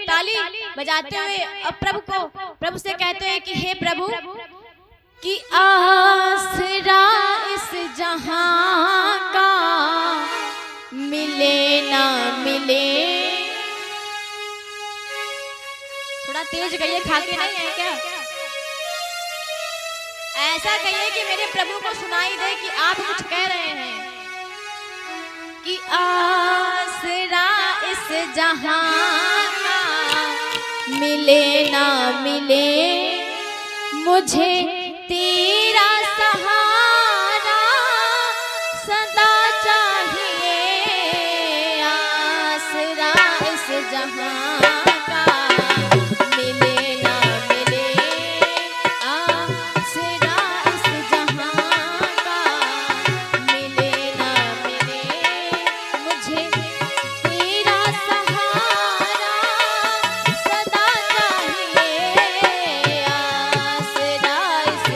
ताली बजाते हुए अब प्रभु से कहते हैं कि हे प्रभु कि आसरा इस जहां का मिले ना मिले। थोड़ा तेज कहिए, खा के नहीं है क्या? ऐसा कहिए कि मेरे प्रभु को सुनाई दे कि आप कुछ कह रहे हैं कि आसरा इस जहां का मिले ना मिले मुझे तेरे